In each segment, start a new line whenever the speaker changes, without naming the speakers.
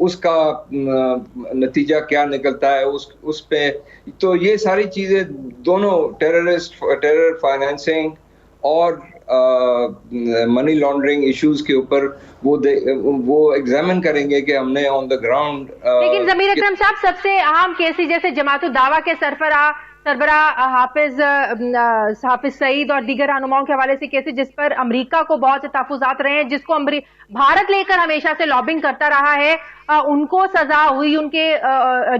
اس کا نتیجہ کیا نکلتا ہے اس پہ. تو یہ ساری چیزیں دونوں ٹیرر فائنینسنگ اور منی لانڈرنگ ایشوز کے اوپر وہ ایگزامن کریں گے کہ ہم نے آن دا گراؤنڈ.
لیکن ضمیر اکرم صاحب سب سے اہم کیسز جیسے جماعت الدعوہ کے سربراہ حافظ سعید اور دیگر رہنماؤں کے حوالے سے کیسز جس پر امریکہ کو بہت سے تحفظات رہے ہیں, جس کو بھارت لے کر ہمیشہ سے لابنگ کرتا رہا ہے, ان کو سزا ہوئی, ان کے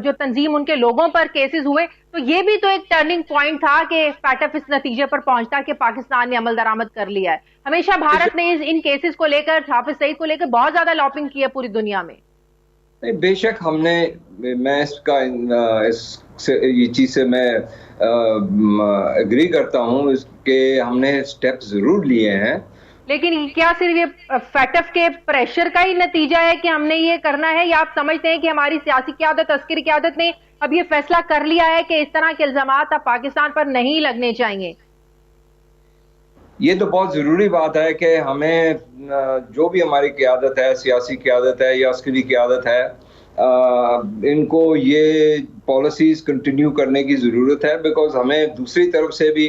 جو تنظیم ان کے لوگوں پر کیسز ہوئے, تو یہ بھی تو ایک ٹرننگ پوائنٹ تھا کہ پیٹف اس نتیجے پر پہنچتا کہ پاکستان نے عمل درآمد کر لیا ہے. ہمیشہ بھارت نے ان کیسز کو لے کر, حافظ سعید کو لے کر بہت زیادہ لابنگ کی ہے پوری دنیا میں.
بے شک میں اس کا یہ چیز سے میں اگری کرتا ہوں کہ ہم نے اسٹیپ ضرور لیے ہیں,
لیکن کیا صرف یہ فیٹف کے پریشر کا ہی نتیجہ ہے کہ ہم نے یہ کرنا ہے, یا آپ سمجھتے ہیں کہ ہماری سیاسی قیادت, عسکری قیادت نے اب یہ فیصلہ کر لیا ہے کہ اس طرح کے الزامات اب پاکستان پر نہیں لگنے چاہیے؟
یہ تو بہت ضروری بات ہے کہ ہمیں جو بھی ہماری قیادت ہے, سیاسی قیادت ہے یا عسکری قیادت ہے, ان کو یہ پالیسیز کنٹینیو کرنے کی ضرورت ہے, بیکاز ہمیں دوسری طرف سے بھی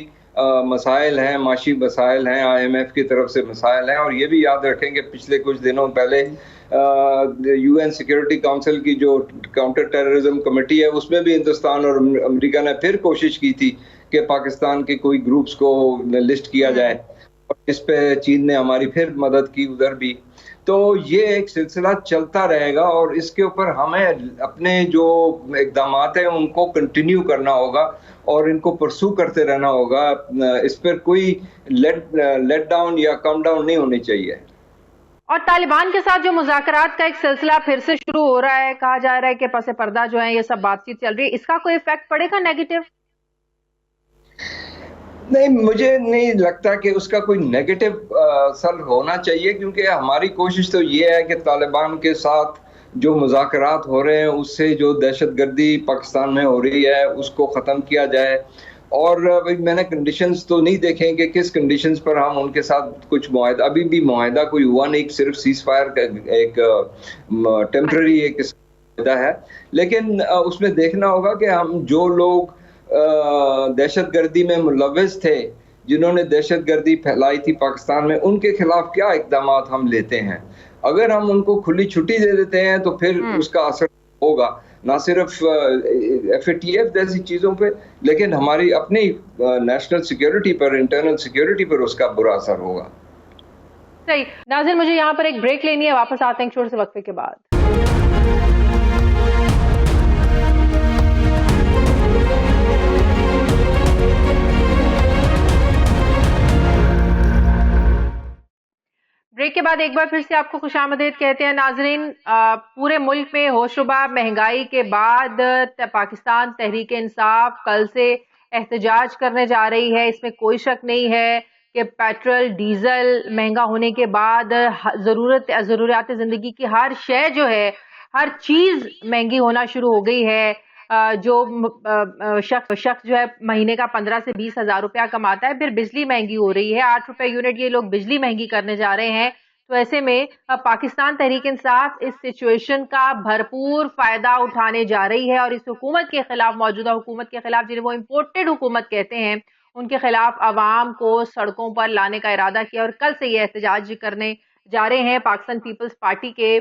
مسائل ہیں, معاشی مسائل ہیں, IMF کی طرف سے مسائل ہیں. اور یہ بھی یاد رکھیں کہ پچھلے کچھ دنوں پہلے UN سیکورٹی کونسل کی جو کاؤنٹر ٹیررزم کمیٹی ہے, اس میں بھی ہندوستان اور امریکہ نے پھر کوشش کی تھی کہ پاکستان کے کوئی گروپس کو لسٹ کیا جائے, اور اس پہ چین نے ہماری پھر مدد کی ادھر بھی. تو یہ ایک سلسلہ چلتا رہے گا, اور اس کے اوپر ہمیں اپنے جو اقدامات ہیں ان کو کنٹینیو کرنا ہوگا اور ان کو پرسو کرتے رہنا ہوگا. اس پر کوئی لیٹ ڈاؤن یا کم ڈاؤن نہیں ہونی چاہیے.
اور طالبان کے ساتھ جو مذاکرات کا ایک سلسلہ پھر سے شروع ہو رہا ہے, کہا جا رہا ہے کہ پس پردہ جو ہے یہ سب بات چیت چل رہی ہے, اس کا کوئی ایفیکٹ پڑے گا نیگیٹو؟
نہیں, مجھے نہیں لگتا کہ اس کا کوئی نیگیٹو اثر ہونا چاہیے, کیونکہ ہماری کوشش تو یہ ہے کہ طالبان کے ساتھ جو مذاکرات ہو رہے ہیں اس سے جو دہشت گردی پاکستان میں ہو رہی ہے اس کو ختم کیا جائے. اور میں نے کنڈیشنز تو نہیں دیکھیں کہ کس کنڈیشنز پر ہم ان کے ساتھ کچھ معاہدہ, ابھی بھی معاہدہ کوئی ہوا نہیں, صرف سیز فائر کا ایک ٹیمپرری ایک معاہدہ ہے. لیکن اس میں دیکھنا ہوگا کہ ہم جو لوگ دہشت گردی میں ملوث تھے, جنہوں نے دہشت گردی پھیلائی تھی پاکستان میں, ان کے خلاف کیا اقدامات ہم لیتے ہیں. اگر ہم ان کو کھلی چھٹی دے دیتے ہیں تو پھر اس کا اثر ہوگا نہ صرف FATF جیسی چیزوں پہ, لیکن ہماری اپنی نیشنل سیکیورٹی پر, انٹرنل سیکیورٹی پر اس کا برا اثر ہوگا.
صحیح. ناظرین, مجھے یہاں پر ایک بریک لینی ہے, واپس آتے ہیں چھوٹے سے وقفے کے بعد. بریک کے بعد ایک بار پھر سے آپ کو خوش آمدید کہتے ہیں. ناظرین, پورے ملک میں ہوشربا مہنگائی کے بعد پاکستان تحریک انصاف کل سے احتجاج کرنے جا رہی ہے. اس میں کوئی شک نہیں ہے کہ پیٹرول ڈیزل مہنگا ہونے کے بعد ضروریات زندگی کی ہر شے جو ہے, ہر چیز مہنگی ہونا شروع ہو گئی ہے. جو شخص جو ہے مہینے کا 15 سے 20 ہزار روپیہ کماتا ہے, پھر بجلی مہنگی ہو رہی ہے, 8 روپے یونٹ یہ لوگ بجلی مہنگی کرنے جا رہے ہیں. تو ایسے میں پاکستان تحریک انصاف اس سچویشن کا بھرپور فائدہ اٹھانے جا رہی ہے, اور اس حکومت کے خلاف, موجودہ حکومت کے خلاف, جنہیں وہ امپورٹڈ حکومت کہتے ہیں, ان کے خلاف عوام کو سڑکوں پر لانے کا ارادہ کیا, اور کل سے یہ احتجاج کرنے جا رہے ہیں. پاکستان پیپلز پارٹی کے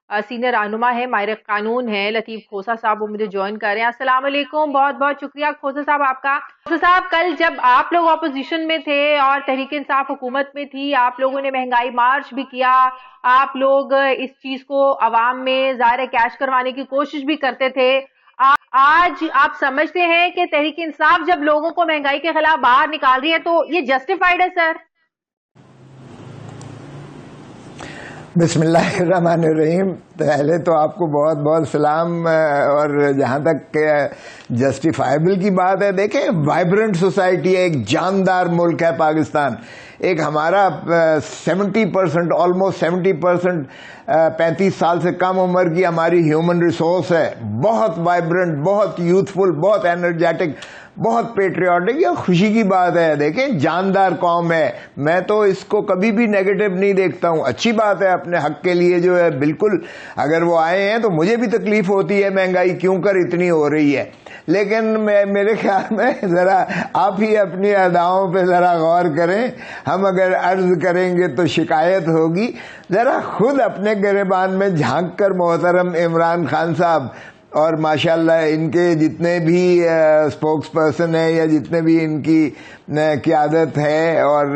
سینئر رہنما ہے, ماہر قانون ہے لطیف کھوسہ صاحب, وہ مجھے جوائن کر رہے ہیں. السلام علیکم, بہت بہت شکریہ کھوسہ صاحب آپ کا. کھوسہ صاحب, کل جب آپ لوگ اپوزیشن میں تھے اور تحریک انصاف حکومت میں تھی, آپ لوگوں نے مہنگائی مارچ بھی کیا, آپ لوگ اس چیز کو عوام میں ظاہر کیش کروانے کی کوشش بھی کرتے تھے. آج آپ سمجھتے ہیں کہ تحریک انصاف جب لوگوں کو مہنگائی کے خلاف باہر نکال رہی ہے تو یہ جسٹیفائیڈ ہے سر؟
بسم اللہ الرحمن الرحیم. پہلے تو آپ کو بہت بہت سلام. اور جہاں تک جسٹیفائبل کی بات ہے, دیکھیں وائبرنٹ سوسائٹی ہے, ایک جاندار ملک ہے پاکستان. ایک ہمارا 70% آلموسٹ 70% 35 سال سے کم عمر کی ہماری ہیومن ریسورس ہے, بہت وائبرنٹ, بہت یوتھفل, بہت انرجیٹک. بہت پیٹریوٹک یا خوشی کی بات ہے. دیکھیں جاندار قوم ہے, میں تو اس کو کبھی بھی نیگیٹو نہیں دیکھتا ہوں, اچھی بات ہے اپنے حق کے لیے جو ہے بالکل. اگر وہ آئے ہیں تو مجھے بھی تکلیف ہوتی ہے, مہنگائی کیوں کر اتنی ہو رہی ہے, لیکن میرے خیال میں ذرا آپ ہی اپنی اداؤں پہ ذرا غور کریں. ہم اگر عرض کریں گے تو شکایت ہوگی. ذرا خود اپنے گریبان میں جھانک کر محترم عمران خان صاحب اور ماشاءاللہ ان کے جتنے بھی اسپوکس پرسن ہیں یا جتنے بھی ان کی قیادت ہے اور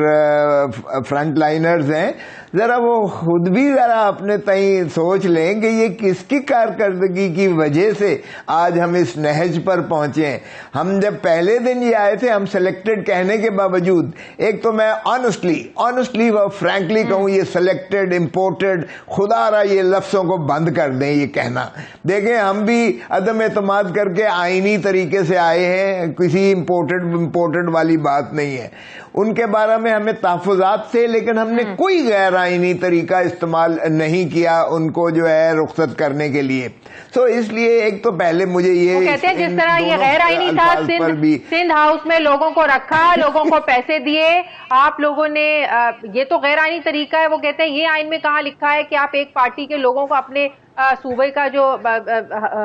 فرنٹ لائنرز ہیں, ذرا وہ خود بھی ذرا اپنے تئیں سوچ لیں کہ یہ کس کی کارکردگی کی وجہ سے آج ہم اس نہج پر پہنچے ہیں. ہم جب پہلے دن یہ آئے تھے, ہم سلیکٹڈ کہنے کے باوجود, ایک تو میں آنیسٹلی و فرینکلی کہوں یہ سلیکٹڈ امپورٹڈ, خدا را یہ لفظوں کو بند کر دیں یہ کہنا. دیکھیں ہم بھی عدم اعتماد کر کے آئینی طریقے سے آئے ہیں, کسی امپورٹڈ والی بات نہیں ہے. ان کے بارے میں ہمیں تحفظات تھے, لیکن ہم نے کوئی غیر آئینی طریقہ استعمال نہیں کیا ان کو جو ہے رخصت کرنے کے لیے. تو اس لیے ایک تو پہلے مجھے یہ
کہتے ہیں جس طرح یہ غیر آئینی تھا, سندھ ہاؤس میں لوگوں کو رکھا, لوگوں کو پیسے دیے, آپ لوگوں نے, یہ تو غیر آئینی طریقہ ہے. وہ کہتے ہیں یہ آئین میں کہاں لکھا ہے کہ آپ ایک پارٹی کے لوگوں کو اپنے صوبے کا جو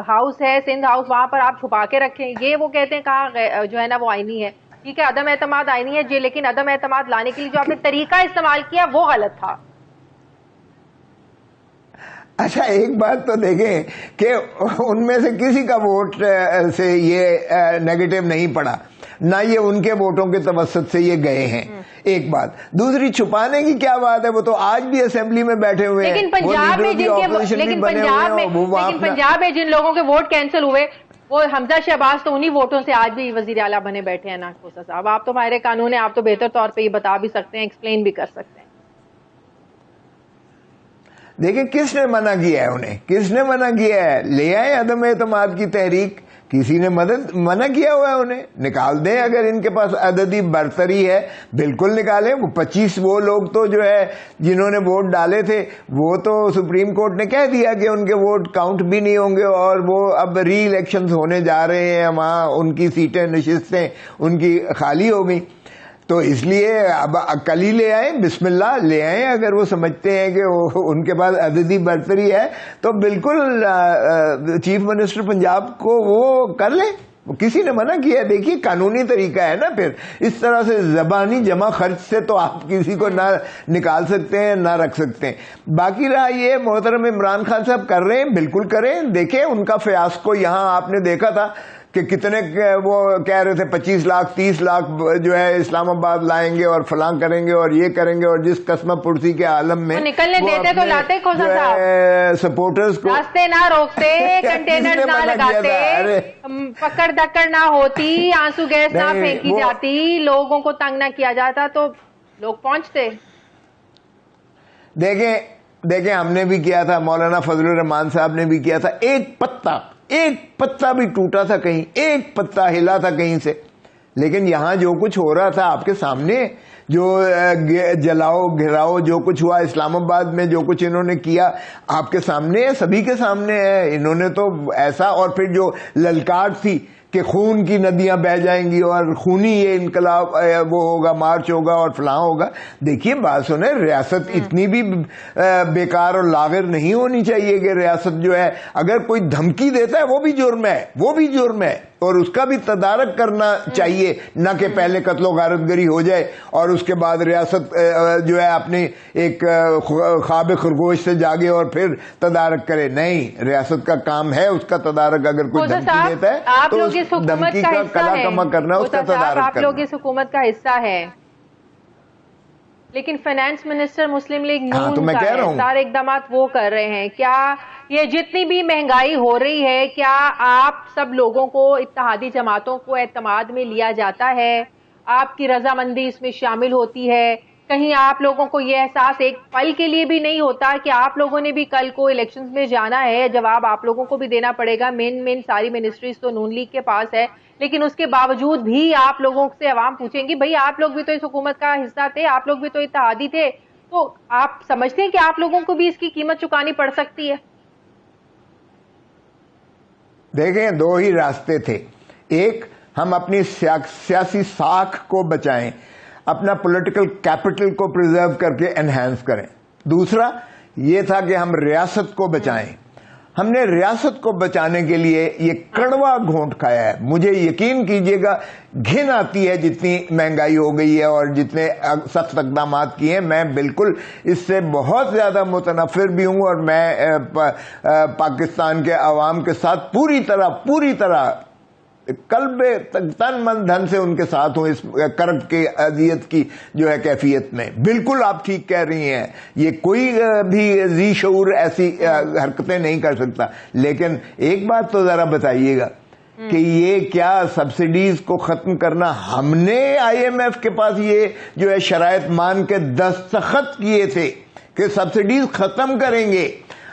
ہاؤس ہے سندھ ہاؤس وہاں پر آپ چھپا کے رکھیں. یہ وہ کہتے ہیں کہاں جو ہے نا وہ آئینی ہے. ٹھیک ہے عدم اعتماد آئینی ہے جی, لیکن عدم اعتماد لانے کے لیے جو آپ نے طریقہ استعمال کیا وہ غلط تھا.
اچھا ایک بات تو دیکھیں کہ ان میں سے کسی کا ووٹ سے یہ نیگیٹو نہیں پڑا, نہ یہ ان کے ووٹوں کے توسط سے یہ گئے ہیں. ایک بات. دوسری چھپانے کی کیا بات ہے, وہ تو آج بھی اسمبلی میں بیٹھے ہوئے ہیں.
لیکن پنجاب میں جن لوگوں کے ووٹ کینسل ہوئے وہ حمزہ شہباز تو انہی ووٹوں سے آج بھی وزیر اعلیٰ بنے بیٹھے ہیں. ناخوسا صاحب آپ تو ماہر قانون ہیں, آپ تو بہتر طور پہ یہ بتا بھی سکتے ہیں, ایکسپلین بھی کر سکتے ہیں.
دیکھیں کس نے منع کیا ہے انہیں, کس نے منع کیا ہے؟ لے آئے عدم اعتماد کی تحریک, کسی نے منع کیا ہوا ہے انہیں, نکال دیں. اگر ان کے پاس عددی برتری ہے بالکل نکالیں. وہ 25 وہ لوگ تو جو ہے جنہوں نے ووٹ ڈالے تھے وہ تو سپریم کورٹ نے کہہ دیا کہ ان کے ووٹ کاؤنٹ بھی نہیں ہوں گے, اور وہ اب ری الیکشنز ہونے جا رہے ہیں, وہاں ان کی سیٹیں نشستیں ان کی خالی ہو گئی. تو اس لیے اب کل ہی لے آئیں, بسم اللہ لے آئیں. اگر وہ سمجھتے ہیں کہ ان کے پاس عددی برتری ہے تو بالکل چیف منسٹر پنجاب کو وہ کر لیں, کسی نے منع کیا. دیکھیے قانونی طریقہ ہے نا. پھر اس طرح سے زبانی جمع خرچ سے تو آپ کسی کو نہ نکال سکتے ہیں نہ رکھ سکتے ہیں. باقی رہا یہ محترم عمران خان صاحب کر رہے ہیں, بالکل کریں. دیکھیں ان کا فیاسکو یہاں آپ نے دیکھا تھا کہ کتنے وہ کہہ رہے تھے 25 لاکھ 30 لاکھ جو ہے اسلام آباد لائیں گے اور فلاں کریں گے اور یہ کریں گے, اور جس قسم پرسی کے عالم میں
نکلنے دیتے تو لاتے کھوسا صاحب,
سپورٹرز کو
راستے نہ روکتے, کنٹینر نہ لگاتے, پکڑ دکڑ نہ ہوتی, آنسو گیس نہ پھینکی جاتی, لوگوں کو تنگ نہ کیا جاتا تو لوگ پہنچتے.
دیکھیں ہم نے بھی کیا تھا, مولانا فضل الرحمان صاحب نے بھی کیا تھا. ایک پتا بھی ٹوٹا تھا کہیں, ایک پتا ہلا تھا کہیں سے. لیکن یہاں جو کچھ ہو رہا تھا آپ کے سامنے, جو جلاؤ گھراؤ جو کچھ ہوا اسلام آباد میں, جو کچھ انہوں نے کیا آپ کے سامنے ہے, سبھی کے سامنے ہے. انہوں نے تو ایسا, اور پھر جو للکار تھی کہ خون کی ندیاں بہ جائیں گی اور خونی یہ انقلاب وہ ہوگا, مارچ ہوگا اور فلاں ہوگا. دیکھیے بات سنیں, ریاست اتنی بھی بیکار اور لاغر نہیں ہونی چاہیے کہ ریاست جو ہے اگر کوئی دھمکی دیتا ہے وہ بھی جرم ہے, وہ بھی جرم ہے, اور اس کا بھی تدارک کرنا چاہیے, نہ کہ پہلے قتل و غارت گری ہو جائے اور اس کے بعد ریاست جو ہے اپنے ایک خواب خرگوش سے جاگے اور پھر تدارک کرے. نہیں, ریاست کا کام ہے اس کا تدارک. اگر کوئی دھمکی دیتا ہے تو اس دھمکی کا کلا کما کرنا, اس کا تدارک کرنا.
آپ لوگ اس حکومت کا حصہ ہے, لیکن فائنانس منسٹر مسلم لیگ نون کا ہے, سارے اقدامات وہ کر رہے ہیں. کیا یہ جتنی بھی مہنگائی ہو رہی ہے, کیا آپ سب لوگوں کو, اتحادی جماعتوں کو اعتماد میں لیا جاتا ہے؟ آپ کی رضامندی اس میں شامل ہوتی ہے؟ کہیں آپ لوگوں کو یہ احساس ایک پل کے لیے بھی نہیں ہوتا کہ آپ لوگوں نے بھی کل کو الیکشنز میں جانا ہے, جواب آپ لوگوں کو بھی دینا پڑے گا, مین ساری منسٹریز تو نون لیگ کے پاس ہے, لیکن اس کے باوجود بھی آپ لوگوں سے عوام پوچھیں گی بھئی آپ لوگ بھی تو اس حکومت کا حصہ تھے, آپ لوگ بھی تو اتحادی تھے, تو آپ سمجھتے ہیں کہ آپ لوگوں کو بھی اس کی قیمت چکانی پڑ سکتی ہے؟
دیکھیں دو ہی راستے تھے. ایک ہم اپنی سیاسی ساکھ کو بچائیں، اپنا پولیٹیکل کیپٹل کو پریزرو کر کے انہینس کریں۔ دوسرا یہ تھا کہ ہم ریاست کو بچائیں۔ ہم نے ریاست کو بچانے کے لیے یہ کڑوا گھونٹ کھایا ہے۔ مجھے یقین کیجئے گا گھن آتی ہے جتنی مہنگائی ہو گئی ہے اور جتنے سخت اقدامات کیے ہیں، میں بالکل اس سے بہت زیادہ متنفر بھی ہوں، اور میں پاکستان کے عوام کے ساتھ پوری طرح قلب تن من دھن سے ان کے ساتھ ہوں اس کرب کی اذیت کی جو ہے کیفیت میں۔ بالکل آپ ٹھیک کہہ رہی ہیں، یہ کوئی بھی ذی شعور ایسی حرکتیں نہیں کر سکتا، لیکن ایک بات تو ذرا بتائیے گا کہ یہ کیا سبسڈیز کو ختم کرنا ہم نے آئی ایم ایف کے پاس یہ جو ہے شرائط مان کے دستخط کیے تھے کہ سبسڈیز ختم کریں گے؟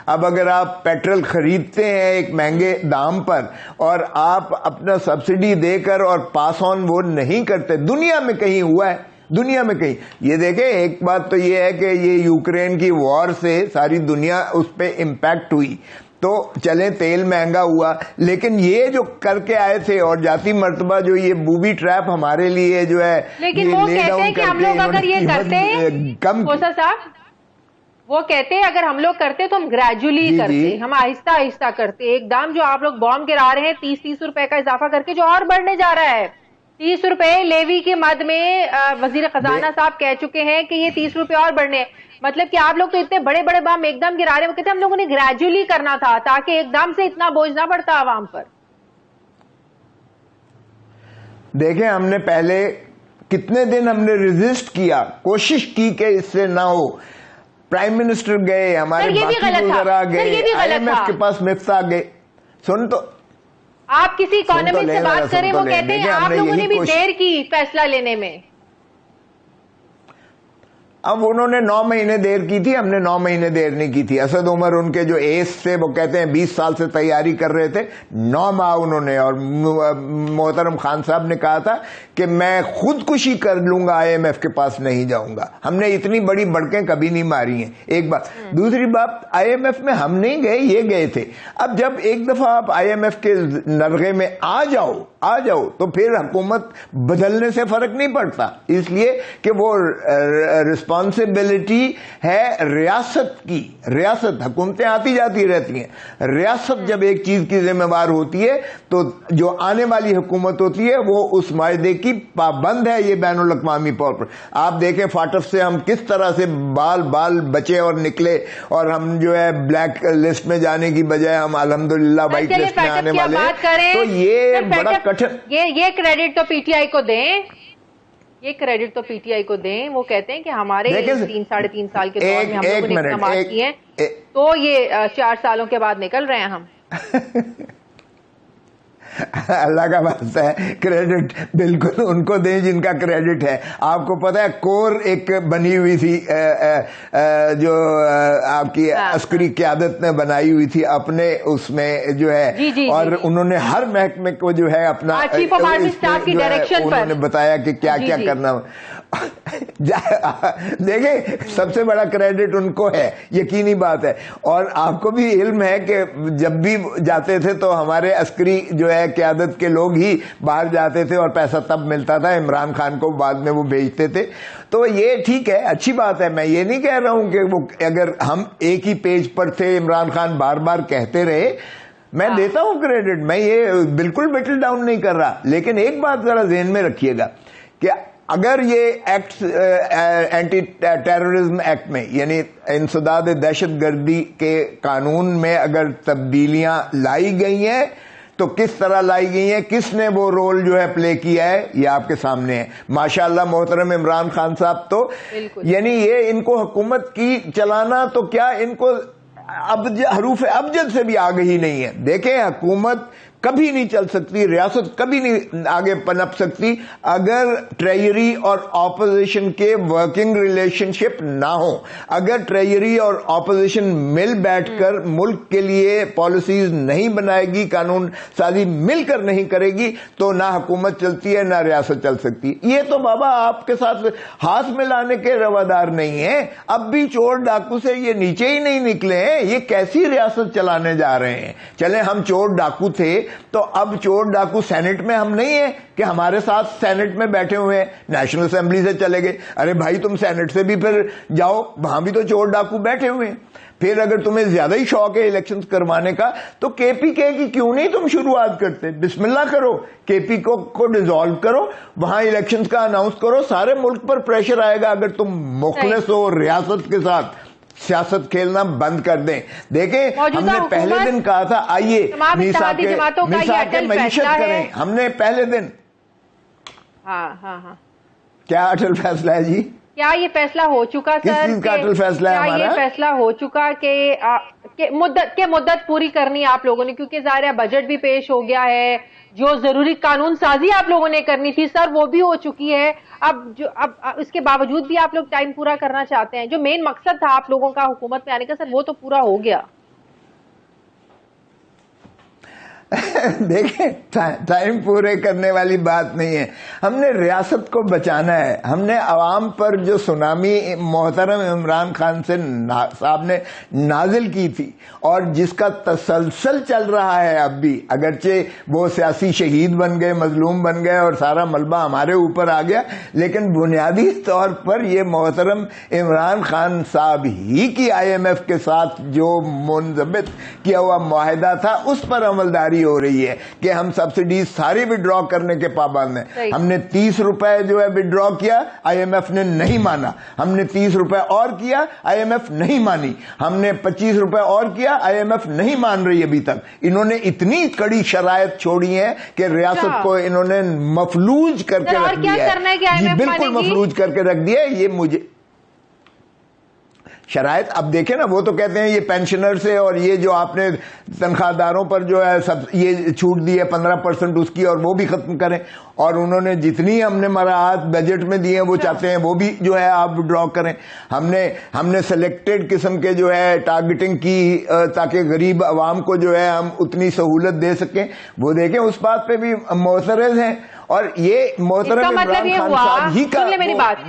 اب اگر آپ پیٹرول خریدتے ہیں ایک مہنگے دام پر اور آپ اپنا سبسڈی دے کر اور پاس آن وہ نہیں کرتے، دنیا میں کہیں ہوا ہے؟ دنیا میں کہیں؟ یہ دیکھیں، ایک بات تو یہ ہے کہ یہ یوکرین کی وار سے ساری دنیا اس پہ امپیکٹ ہوئی، تو چلیں تیل مہنگا ہوا، لیکن یہ جو کر کے آئے تھے اور جاتی مرتبہ جو یہ بوبی ٹریپ ہمارے لیے جو ہے،
لیکن وہ کہتے ہیں کہ ہم لوگ اگر یہ کرتے
کم
صاحب، وہ کہتے ہیں اگر ہم لوگ کرتے تو ہم گریجولی کرتے، ہم آہستہ آہستہ کرتے۔ ایک دم جو آپ لوگ بام گرا رہے ہیں 30 روپے کا اضافہ کر کے، جو اور بڑھنے جا رہا ہے 30 روپے لیوی کے مد میں وزیر خزانہ صاحب کہہ چکے ہیں کہ یہ 30 روپے اور بڑھنے، مطلب کہ آپ لوگ تو اتنے بڑے بڑے بام ایک دم گرا رہے ہیں۔ وہ کہتے ہیں ہم لوگوں نے گریجولی کرنا تھا تاکہ ایک دم سے اتنا بوجھ نہ پڑتا عوام پر۔
دیکھیں، ہم نے پہلے کتنے دن ہم نے ریزسٹ کیا، کوشش کی کہ اس سے نہ ہو۔ پرائم منسٹر گئے، ہمارے باقی وزراء گئے، آئی ایم ایف کے پاس مفتاح گئے۔ سن تو
آپ کسی اکانومسٹ سے بات کریں، وہ کہتے ہیں آپ لوگوں نے بھی دیر کی فیصلہ لینے میں۔
اب انہوں نے 9 مہینے دیر کی تھی، ہم نے 9 مہینے دیر نہیں کی تھی۔ اسد عمر ان کے جو ایس تھے وہ کہتے ہیں 20 سال سے تیاری کر رہے تھے، 9 ماہ انہوں نے، اور محترم خان صاحب نے کہا تھا کہ میں خودکشی کر لوں گا، آئی ایم ایف کے پاس نہیں جاؤں گا۔ ہم نے اتنی بڑی بڑکیں کبھی نہیں ماری ہیں، ایک بات۔ دوسری بات، آئی ایم ایف میں ہم نہیں گئے، یہ گئے تھے۔ اب جب ایک دفعہ آپ آئی ایم ایف کے نرغے میں آ جاؤ تو پھر حکومت بدلنے سے فرق نہیں پڑتا، اس لیے کہ وہ رسپانسبلٹی ہے ریاست کی۔ ریاست، حکومتیں آتی جاتی رہتی ہیں، ریاست جب ایک چیز کی ذمہ دار ہوتی ہے تو جو آنے والی حکومت ہوتی ہے وہ اس معاہدے کی پابند ہے۔ یہ بین الاقوامی طور پر آپ دیکھیں، فاٹف سے ہم کس طرح سے بال بچے اور نکلے، اور ہم جو ہے بلیک لسٹ میں جانے کی بجائے ہم الحمدللہ وائٹ لسٹ میں آنے والے ہیں۔ تو یہ بڑا
یہ کریڈٹ تو پی ٹی آئی کو دیں، یہ کریڈٹ تو پی ٹی آئی کو دیں۔ وہ کہتے ہیں کہ ہمارے 3-3.5 سال کے دور میں ہم لوگوں نے اقدامات کیے ہیں، تو یہ 4 سالوں کے بعد نکل رہے ہیں ہم۔
اللہ کا واسطہ ہے، کریڈٹ بالکل ان کو دیں جن کا کریڈٹ ہے۔ آپ کو پتا ہے کور ایک بنی ہوئی تھی جو آپ کی عسکری قیادت نے بنائی ہوئی تھی اپنے اس میں جو ہے، اور انہوں نے ہر محکمے کو جو ہے اپنا انہوں نے بتایا کہ کیا کیا کرنا۔ دیکھیں، سب سے بڑا کریڈٹ ان کو ہے، یقینی بات ہے۔ اور آپ کو بھی علم ہے کہ جب بھی جاتے تھے تو ہمارے عسکری جو ہے قیادت کے لوگ ہی باہر جاتے تھے، اور پیسہ تب ملتا تھا، عمران خان کو بعد میں وہ بھیجتے تھے۔ تو یہ ٹھیک ہے، اچھی بات ہے، میں یہ نہیں کہہ رہا ہوں کہ وہ اگر ہم ایک ہی پیج پر تھے، عمران خان بار بار کہتے رہے، میں دیتا ہوں کریڈٹ، میں یہ بالکل بیٹل ڈاؤن نہیں کر رہا، لیکن ایک بات ذرا ذہن میں رکھیے گا کہ اگر یہ ایکٹ اینٹی ٹیررزم ایکٹ میں، یعنی انسداد دہشت گردی کے قانون میں اگر تبدیلیاں لائی گئی ہیں تو کس طرح لائی گئی ہیں، کس نے وہ رول جو ہے پلے کیا ہے، یہ آپ کے سامنے ہے۔ ماشاءاللہ محترم عمران خان صاحب تو یعنی یہ ان کو حکومت کی چلانا تو کیا، ان کو حروف ابجد سے بھی آگے ہی نہیں ہے۔ دیکھیں، حکومت کبھی نہیں چل سکتی، ریاست کبھی نہیں آگے پنپ سکتی اگر ٹریجری اور اپوزیشن کے ورکنگ ریلیشن شپ نہ ہو۔ اگر ٹریجری اور اپوزیشن مل بیٹھ کر ملک کے لیے پالیسیز نہیں بنائے گی، قانون سازی مل کر نہیں کرے گی، تو نہ حکومت چلتی ہے نہ ریاست چل سکتی۔ یہ تو بابا آپ کے ساتھ ہاتھ ملانے کے روادار نہیں ہیں، اب بھی چور ڈاکو سے یہ نیچے ہی نہیں نکلے ہیں، یہ کیسی ریاست چلانے جا رہے ہیں؟ چلیں ہم چور ڈاکو تھے تو اب چور ڈاکو سینٹ میں ہم نہیں ہیں کہ ہمارے ساتھ سینٹ میں بیٹھے ہوئے ہیں, نیشنل اسمبلی سے چلے گئے. ارے بھائی تم سینٹ سے بھی پھر جاؤ, وہاں بھی تو چور ڈاکو بیٹھے ہوئے ہیں. پھر اگر تمہیں زیادہ ہی شوق ہے الیکشن کروانے کا تو کے پی کے کی کیوں نہیں تم شروعات کرتے؟ بسم اللہ کرو, کے پی کو ڈیزالو کرو, وہاں الیکشن کا اناؤنس کرو, سارے ملک پر پریشر آئے گا اگر تم مخلص ہو, ریاست کے ساتھ سیاست کھیلنا بند کر دیں. دیکھیں ہم نے پہلے دن کہا تھا آئیے میثاق کے معیشت کریں, ہم نے پہلے دن. کیا اٹل فیصلہ ہے جی؟
کیا یہ فیصلہ ہو چکا سر؟
کس چیز کا اٹل فیصلہ ہے ہمارا؟
یہ فیصلہ ہو چکا کہ مدت پوری کرنی آپ لوگوں نے, کیونکہ ظاہر ہے بجٹ بھی پیش ہو گیا ہے, جو ضروری قانون سازی آپ لوگوں نے کرنی تھی سر وہ بھی ہو چکی ہے. اب اس کے باوجود بھی آپ لوگ ٹائم پورا کرنا چاہتے ہیں. جو مین مقصد تھا آپ لوگوں کا حکومت میں آنے کا سر وہ تو پورا ہو گیا.
دیکھیں ٹائم پورے کرنے والی بات نہیں ہے, ہم نے ریاست کو بچانا ہے. ہم نے عوام پر جو سونامی محترم عمران خان سے صاحب نے نازل کی تھی اور جس کا تسلسل چل رہا ہے اب بھی, اگرچہ وہ سیاسی شہید بن گئے, مظلوم بن گئے اور سارا ملبہ ہمارے اوپر آ گیا, لیکن بنیادی طور پر یہ محترم عمران خان صاحب ہی کی آئی ایم ایف کے ساتھ جو منضبط کیا ہوا معاہدہ تھا اس پر عملداری ہو رہی ہے کہ ہم سبسڈیز ساری وڈرا کرنے کے پابند ہیں. ہم نے 30 روپے جو ہے وڈرا کیا, آئی ایم ایف نے نہیں مانا. ہم نے 30 روپے اور کیا, آئی ایم ایف نہیں مانی. ہم نے 25 روپے اور کیا, آئی ایم ایف نہیں مان رہی ابھی تک. انہوں نے اتنی کڑی شرائط چھوڑی ہیں کہ ریاست کو انہوں نے مفلوج کر کے رکھ دیا ہے. جی بالکل مفلوج کر کے رکھ دیا ہے. یہ مجھے شرائط اب دیکھیں نا, وہ تو کہتے ہیں یہ پینشنر سے اور یہ جو آپ نے تنخواہ داروں پر جو ہے سب یہ چھوٹ دی ہے 15% اس کی, اور وہ بھی ختم کریں. اور انہوں نے جتنی ہم نے مراعات بجٹ میں دی ہیں وہ چاہتے ہیں وہ بھی جو ہے آپ ڈرا کریں. ہم نے سلیکٹڈ قسم کے جو ہے ٹارگیٹنگ کی تاکہ غریب عوام کو جو ہے ہم اتنی سہولت دے سکیں. وہ دیکھیں اس بات پہ بھی معترض ہیں. اور یہ محترم عمران خان صاحب ہی کا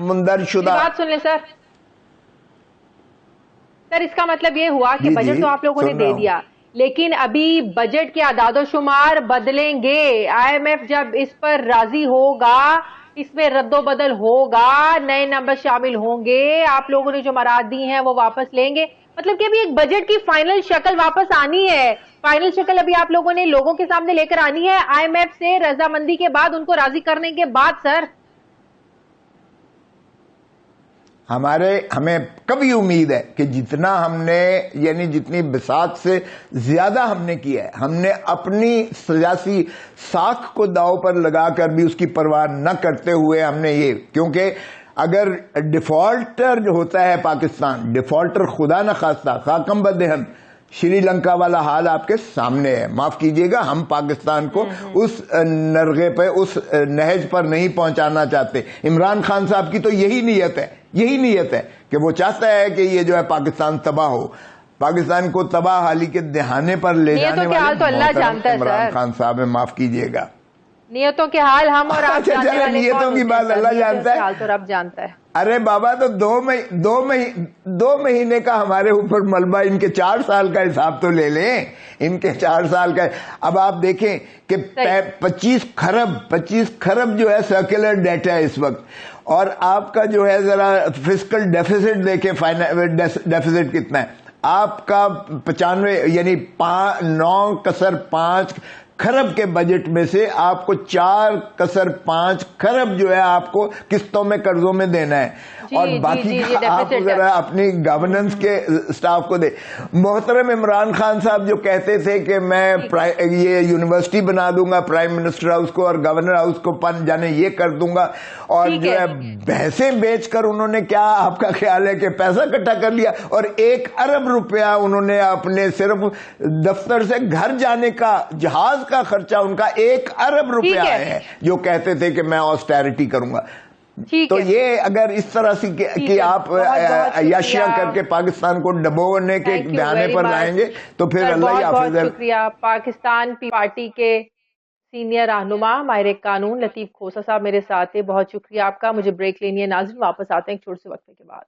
مندرج شدہ
بات سن لیں سر, اس کا مطلب یہ ہوا کہ بجٹ تو آپ لوگوں نے دے دیا, لیکن ابھی بجٹ کے اعداد و شمار بدلیں گے. آئی ایم ایف جب اس پر راضی ہوگا, اس میں رد و بدل ہوگا, نئے نمبر شامل ہوں گے, آپ لوگوں نے جو مراد دی ہیں وہ واپس لیں گے. مطلب کہ ابھی ایک بجٹ کی فائنل شکل واپس آنی ہے. فائنل شکل ابھی آپ لوگوں نے لوگوں کے سامنے لے کر آنی ہے, آئی ایم ایف سے رضامندی کے بعد, ان کو راضی کرنے کے بعد. سر
ہمیں کبھی امید ہے کہ جتنا ہم نے یعنی جتنی بساط سے زیادہ ہم نے کیا ہے, ہم نے اپنی سیاسی ساکھ کو داؤ پر لگا کر بھی اس کی پرواہ نہ کرتے ہوئے ہم نے یہ, کیونکہ اگر ڈیفالٹر جو ہوتا ہے پاکستان, ڈیفالٹر خدا نہ خواستہ خاکم بدہن, شری لنکا والا حال آپ کے سامنے ہے. معاف کیجئے گا, ہم پاکستان کو اس نرغے پہ, اس نہج پر نہیں پہنچانا چاہتے. عمران خان صاحب کی تو یہی نیت ہے کہ وہ چاہتا ہے کہ یہ جو ہے پاکستان تباہ ہو. پاکستان کو تباہ حالی کے دہانے پر لے جانے والے عمران خان صاحب, معاف کیجئے گا,
نیتوں کے حال ہم اور آپ جانتے ہیں.
نیتوں کی بات اللہ جانتا ہے,
حال تو رب جانتا ہے.
ارے بابا تو دو مہینے کا ہمارے اوپر ملبہ, ان کے 4 سال کا حساب تو لے لیں. ان کے 4 سال کا, اب آپ دیکھیں کہ 25 کھرب جو ہے سرکولر ڈیٹا ہے اس وقت, اور آپ کا جو ہے ذرا فسکل ڈیفیسٹ دیکھیں, ڈیفیسٹ کتنا ہے آپ کا, 95 یعنی 9.5 کھرب کے بجٹ میں سے آپ کو 4.5 کھرب جو ہے آپ کو قسطوں میں قرضوں میں دینا ہے, اور باقی آپ ذرا اپنی گورننس کے سٹاف کو دے. محترم عمران خان صاحب جو کہتے تھے کہ میں یہ یونیورسٹی بنا دوں گا پرائم منسٹر ہاؤس کو, اور گورنر ہاؤس کو جانے یہ کر دوں گا, اور جو ہے بھینسیں بیچ کر انہوں نے, کیا آپ کا خیال ہے کہ پیسہ اکٹھا کر لیا, اور 1 ارب روپیہ انہوں نے اپنے صرف دفتر سے گھر جانے کا, جہاز کا خرچہ ان کا 1 ارب روپیہ ہے, جو کہتے تھے کہ میں آسٹیرٹی کروں گا. تو یہ اگر اس طرح سے کہ آپ عیاشیاں کر کے پاکستان کو ڈبونے کے دہانے پر لائیں گے تو پھر اللہ ہی حافظ.
بہت شکریہ. پاکستان پارٹی کے سینئر رہنما ماہر قانون لطیف کھوسہ صاحب میرے ساتھ تھے. بہت شکریہ آپ کا. مجھے بریک لینی ہے ناظرین, واپس آتے ہیں ایک چھوٹے سے وقفے کے بعد.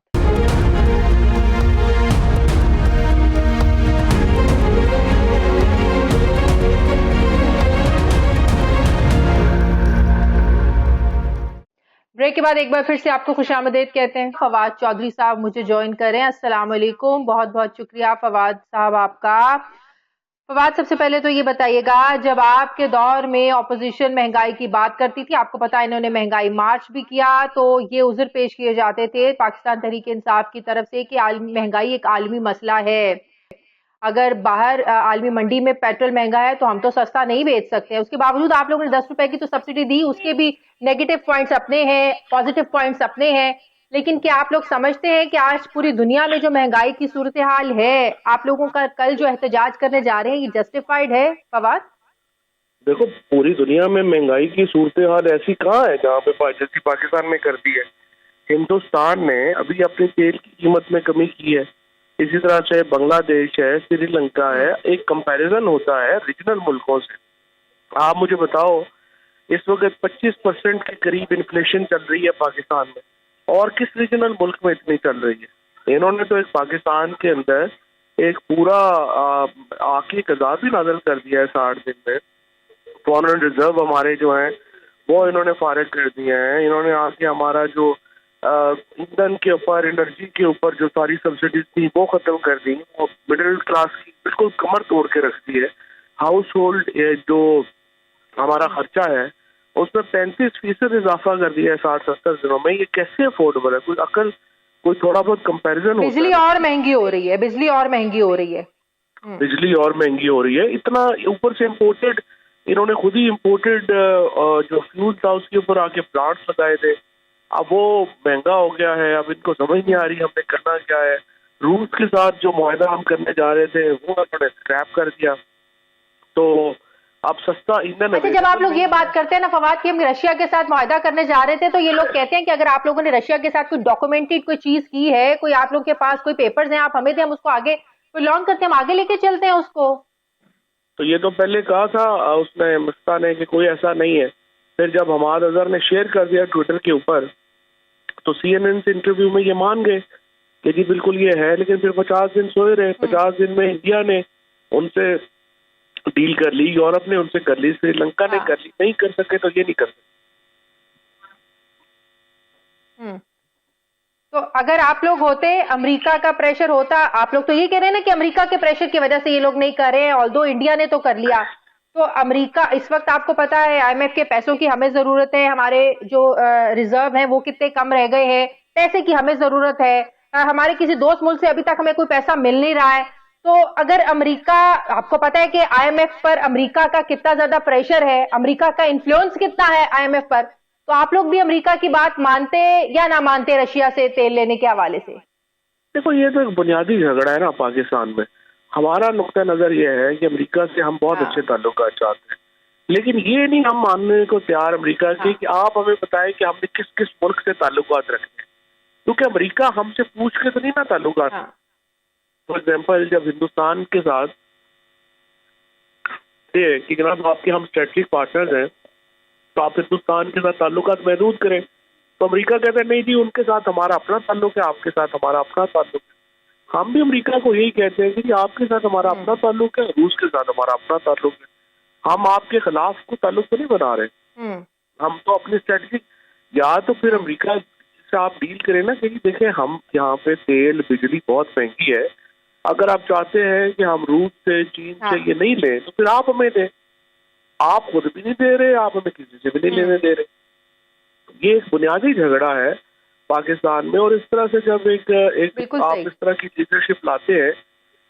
بریک کے بعد ایک بار پھر سے آپ کو خوش آمدید کہتے ہیں. فواد چودھری صاحب مجھے جوائن کریں. السلام علیکم. بہت بہت شکریہ فواد صاحب آپ کا. فواد سب سے پہلے تو یہ بتائیے گا, جب آپ کے دور میں اپوزیشن مہنگائی کی بات کرتی تھی, آپ کو پتا انہوں نے مہنگائی مارچ بھی کیا, تو یہ عذر پیش کیے جاتے تھے پاکستان تحریک انصاف کی طرف سے کہ مہنگائی ایک عالمی مسئلہ ہے, اگر باہر عالمی منڈی میں پیٹرول مہنگا ہے تو ہم تو سستا نہیں بیچ سکتے. اس کے باوجود آپ لوگوں نے 10 روپے کی تو سبسڈی دی, اس کے بھی نیگیٹو پوائنٹس اپنے ہیں, پازیٹو پوائنٹس اپنے ہیں, لیکن کیا آپ لوگ سمجھتے ہیں کہ آج پوری دنیا میں جو مہنگائی کی صورتحال ہے, آپ لوگوں کا کل جو احتجاج کرنے جا رہے ہیں, یہ جسٹیفائڈ ہے فواد؟
دیکھو پوری دنیا میں مہنگائی کی صورتحال ایسی کہاں ہے جہاں پہ جیسی پاکستان میں کر دی ہے. ہندوستان نے ابھی اپنی تیل کی قیمت میں کمی کی ہے, اسی طرح سے بنگلہ دیش ہے, سری لنکا ہے, ایک کمپیریزن ہوتا ہے ریجنل ملکوں سے. آپ مجھے بتاؤ اس وقت 25% کے قریب انفلیشن چل رہی ہے پاکستان میں, اور کس ریجنل ملک میں اتنی چل رہی ہے؟ انہوں نے تو ایک پاکستان کے اندر ایک پورا آخری قضا بھی نازل کر دیا ہے 60 دن میں. فارن ریزرو ہمارے جو ہیں وہ انہوں نے فارغ کر دیے ہیں. انہوں نے آ کے ہمارا جو ایندھن کے اوپر, انرجی کے اوپر جو ساری سبسڈیز تھی وہ ختم کر دی, وہ مڈل کلاس کی بالکل کمر توڑ کے رکھ دی ہے. ہاؤس ہولڈ جو ہمارا خرچہ ہے اس میں 35% اضافہ کر دیا ہے 60-70 دنوں میں. یہ کیسے افورڈیبل ہے؟ کوئی عقل, کوئی تھوڑا بہت کمپیریزن ہوتا ہے.
بجلی اور مہنگی ہو رہی ہے, بجلی اور مہنگی ہو رہی ہے,
بجلی اور مہنگی ہو رہی ہے. اتنا اوپر سے امپورٹڈ, انہوں نے خود ہی امپورٹڈ جو فیول تھا اس کے اوپر آ کے پلانٹس لگائے تھے. اب وہ مہنگا ہو گیا ہے, اب ان کو سمجھ نہیں آ رہی ہم نے کرنا کیا ہے. روس کے ساتھ جو معاہدہ ہم کرنے جا رہے تھے وہ انہوں نے اسکریپ کر دیا. تو اب سستا ایندھن.
اچھا, جب آپ لوگ یہ بات کرتے ہیں نا فواد کہ ہم رشیا کے ساتھ معاہدہ کرنے جا رہے تھے, تو یہ لوگ کہتے ہیں کہ اگر آپ لوگوں نے رشیا کے ساتھ کوئی ڈاکومنٹڈ کوئی چیز کی ہے, کوئی آپ لوگ کے پاس کوئی پیپرز ہیں, آپ ہمیں دیں, ہم اس کو آگے کوئی لانچ کرتے ہیں, ہم آگے لے کے چلتے ہیں اس کو.
تو یہ تو پہلے کہا تھا اس نے مستہ نے کہ کوئی ایسا نہیں ہے. پھر جب حماد اظہر نے شیئر کر دیا ٹویٹر کے اوپر تو CNN سے انٹرویو میں یہ مان گئے کہ جی بالکل یہ ہے. لیکن پھر 50 دن سوئے رہے. 50 دن میں انڈیا نے ان سے ڈیل کر لی, یورپ نے ان سے کر لی, سری لنکا نے کر لی. نہیں کر سکے تو یہ نہیں کر سکتے.
تو اگر آپ لوگ ہوتے, امریکہ کا پریشر ہوتا, آپ لوگ تو یہ کہہ رہے ہیں نا کہ امریکہ کے پریشر کی وجہ سے یہ لوگ نہیں کر رہے ہیں, آلدو انڈیا نے تو کر لیا. تو امریکہ اس وقت آپ کو پتا ہے IMF کے پیسوں کی ہمیں ضرورت ہے, ہمارے جو ریزرو ہیں وہ کتنے کم رہ گئے ہیں, پیسے کی ہمیں ضرورت ہے, ہمارے کسی دوست ملک سے ابھی تک ہمیں کوئی پیسہ مل نہیں رہا ہے. تو اگر امریکہ, آپ کو پتا ہے کہ IMF پر امریکہ کا کتنا زیادہ پریشر ہے, امریکہ کا انفلوئنس کتنا ہے IMF پر, تو آپ لوگ بھی امریکہ کی بات مانتے یا نہ مانتے رشیا سے تیل لینے کے حوالے سے؟
دیکھو یہ تو ایک بنیادی جھگڑا ہے نا پاکستان میں. ہمارا نقطہ نظر یہ ہے کہ امریکہ سے ہم بہت اچھے تعلقات چاہتے ہیں, لیکن یہ نہیں ہم ماننے کو تیار امریکہ کے کہ آپ ہمیں بتائیں کہ ہم نے کس کس ملک سے تعلقات رکھنے ہیں, کیونکہ امریکہ ہم سے پوچھ کے تو نہیں نا تعلقات. فار ایگزامپل جب ہندوستان کے ساتھ کہ جناب آپ کے ہم اسٹریٹجک پارٹنرز ہیں تو آپ ہندوستان کے ساتھ تعلقات محدود کریں, تو امریکہ کہتا ہے نہیں جی ان کے ساتھ ہمارا اپنا تعلق ہے, آپ کے ساتھ ہمارا اپنا تعلق ہے. ہم بھی امریکہ کو یہی کہتے ہیں کہ جی آپ کے ساتھ ہمارا اپنا تعلق ہے, روس کے ساتھ ہمارا اپنا تعلق ہے. ہم آپ کے خلاف کو تعلق تو نہیں بنا رہے, ہم تو اپنی اسٹریٹجک, یا تو پھر امریکہ سے آپ ڈیل کریں نا کہ دیکھیں ہم یہاں پہ تیل بجلی بہت مہنگی ہے, اگر آپ چاہتے ہیں کہ ہم روس سے چین سے یہ نہیں لیں تو پھر آپ ہمیں دیں. آپ خود بھی نہیں دے رہے, آپ ہمیں کسی سے بھی نہیں لینے دے رہے. یہ ایک بنیادی جھگڑا ہے پاکستان میں. اور اس طرح سے جب ایک آپ اس طرح کی لیڈرشپ لاتے ہیں,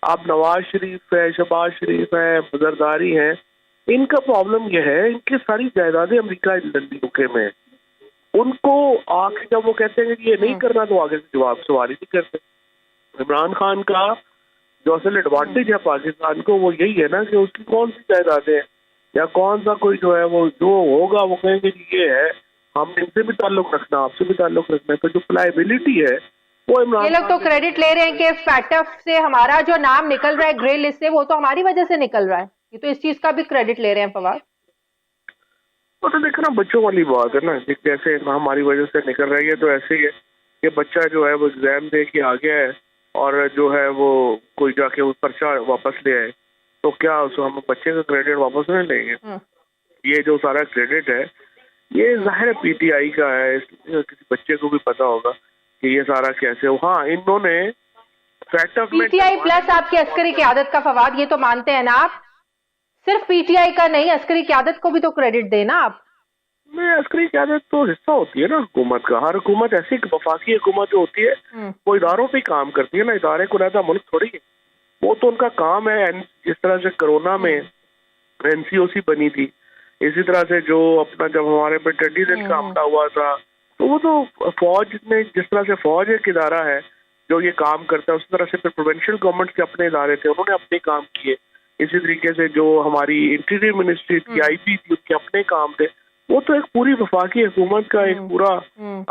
آپ نواز شریف ہے, شہباز شریف ہیں, زرداری ہیں, ان کا پرابلم یہ ہے ان کی ساری جائیدادیں امریکہ یوکے میں ہیں. ان کو آ کے جب وہ کہتے ہیں کہ یہ نہیں کرنا تو آگے سے جواب سوال ہی نہیں کرتے. عمران خان کا جو اصل ایڈوانٹیج ہے پاکستان کو وہ یہی ہے نا کہ اس کی کون سی جائیدادیں ہیں یا کون سا کوئی جو ہے وہ جو ہوگا وہ کہیں گے کہ یہ ہے, ہم ان سے بھی تعلق رکھنا, آپ سے بھی تعلق رکھنا ہے. تو جو فلائبلٹی ہے وہ عمران, یہ
لوگ تو کریڈٹ لے رہے ہیں کہ فیٹف سے ہمارا جو نام نکل رہا ہے گرے لسٹ سے, وہ تو ہماری وجہ سے نکل رہا ہے. یہ تو اس چیز کا بھی کریڈٹ لے رہے ہیں فواد.
وہ تو دیکھنا بچوں والی بات ہے نا, جیسے ہماری وجہ سے نکل رہی ہے تو ایسے ہی ہے کہ بچہ جو ہے وہ ایگزام دے کے آ گیا ہے اور جو ہے وہ کوئی جا کے وہ پرچہ واپس لے آئے, تو کیا ہم بچے کا کریڈٹ واپس نہیں لیں گے؟ یہ جو سارا کریڈٹ ہے یہ ظاہر پی ٹی آئی کا ہے، کسی بچے کو بھی پتا ہوگا کہ یہ سارا کیسے ہو. ہاں انہوں نے fact of
P T I plus آپ کی عسکری قیادت کا فواد، یہ تو مانتے ہیں نا آپ؟ صرف پی ٹی آئی کا نہیں، عسکری قیادت کو بھی تو کریڈٹ دینا آپ.
میں عسکری قیادت تو حصہ ہوتی ہے نا حکومت کا. ہر حکومت ایسی وفاقی حکومت جو ہوتی ہے وہ اداروں پہ کام کرتی ہے نا، ادارے کو علیحدہ ملک تھوڑی ہے. وہ تو ان کا کام ہے. جس طرح سے کرونا میں این سی او سی بنی تھی، اسی طرح سے جو اپنا جب ہمارے پہ ٹڈی دل کا حملہ ہوا تھا، تو وہ تو فوج نے جس طرح سے فوج ایک ادارہ ہے جو یہ کام کرتا ہے، اسی طرح سے پھر پروونشل گورنمنٹ کے اپنے ادارے تھے، انہوں نے اپنے کام کیے. اسی طریقے سے جو ہماری انٹیریئر منسٹری تھی، آئی پی تھی، ان کے اپنے کام تھے. وہ تو ایک پوری وفاقی حکومت کا ایک پورا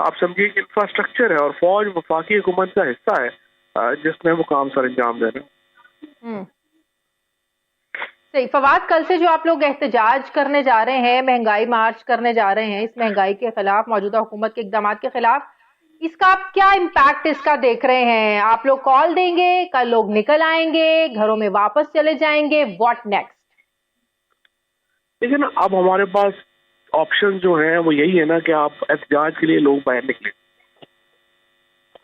آپ سمجھیے کہ انفراسٹرکچر ہے، اور فوج وفاقی حکومت کا حصہ ہے جس میں وہ کام سر انجام دے رہے ہیں.
صحیح. فواد، کل سے جو آپ لوگ احتجاج کرنے جا رہے ہیں، مہنگائی مارچ کرنے جا رہے ہیں اس مہنگائی کے خلاف، موجودہ حکومت کے اقدامات کے خلاف، اس کا آپ کیا امپیکٹ اس کا دیکھ رہے ہیں؟ آپ لوگ کال دیں گے، کل لوگ نکل آئیں گے، گھروں میں واپس چلے جائیں گے، واٹ نیکسٹ؟
لیکن اب ہمارے پاس آپشن جو ہیں وہ یہی ہے نا کہ آپ احتجاج کے لیے لوگ باہر نکلیں.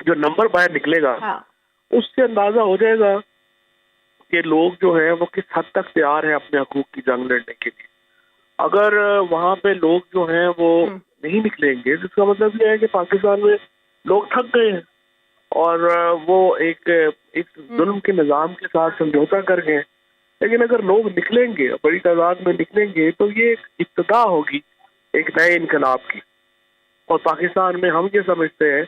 جو نمبر باہر نکلے گا اس سے اندازہ ہو جائے گا کہ لوگ جو ہیں وہ کس حد تک تیار ہیں اپنے حقوق کی جنگ لڑنے کے لیے. اگر وہاں پہ لوگ جو ہیں وہ نہیں نکلیں گے تو اس کا مطلب یہ ہے کہ پاکستان میں لوگ تھک گئے ہیں اور وہ ایک ظلم کے نظام کے ساتھ سمجھوتا کر گئے. لیکن اگر لوگ نکلیں گے، بڑی تعداد میں نکلیں گے، تو یہ ایک ابتدا ہوگی ایک نئے انقلاب کی. اور پاکستان میں ہم یہ سمجھتے ہیں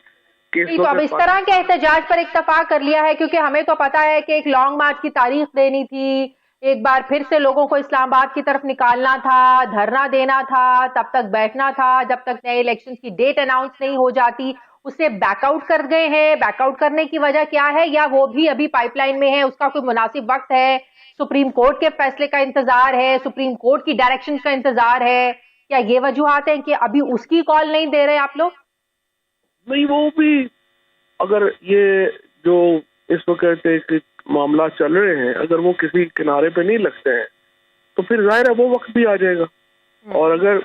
کہ
تو اب اس طرح کے احتجاج پر اتفاق کر لیا ہے، کیونکہ ہمیں تو پتا ہے کہ ایک لانگ مارچ کی تاریخ دینی تھی، ایک بار پھر سے لوگوں کو اسلام آباد کی طرف نکالنا تھا، دھرنا دینا تھا، تب تک بیٹھنا تھا جب تک نئے الیکشن کی ڈیٹ اناؤنس نہیں ہو جاتی. اسے بیک آؤٹ کر گئے ہیں. بیک آؤٹ کرنے کی وجہ کیا ہے؟ یا وہ بھی ابھی پائپ لائن میں ہے، اس کا کوئی مناسب وقت ہے، سپریم کورٹ کے فیصلے کا انتظار ہے، سپریم کورٹ کی ڈائریکشن کا انتظار ہے؟ کیا یہ وجوہات ہیں کہ ابھی اس کی کال نہیں دے رہے آپ لوگ؟
نہیں، وہ بھی اگر یہ جو اس وقت ایک معاملات چل رہے ہیں اگر وہ کسی کنارے پہ نہیں لگتے ہیں تو پھر ظاہر ہے وہ وقت بھی آ جائے گا. اور اگر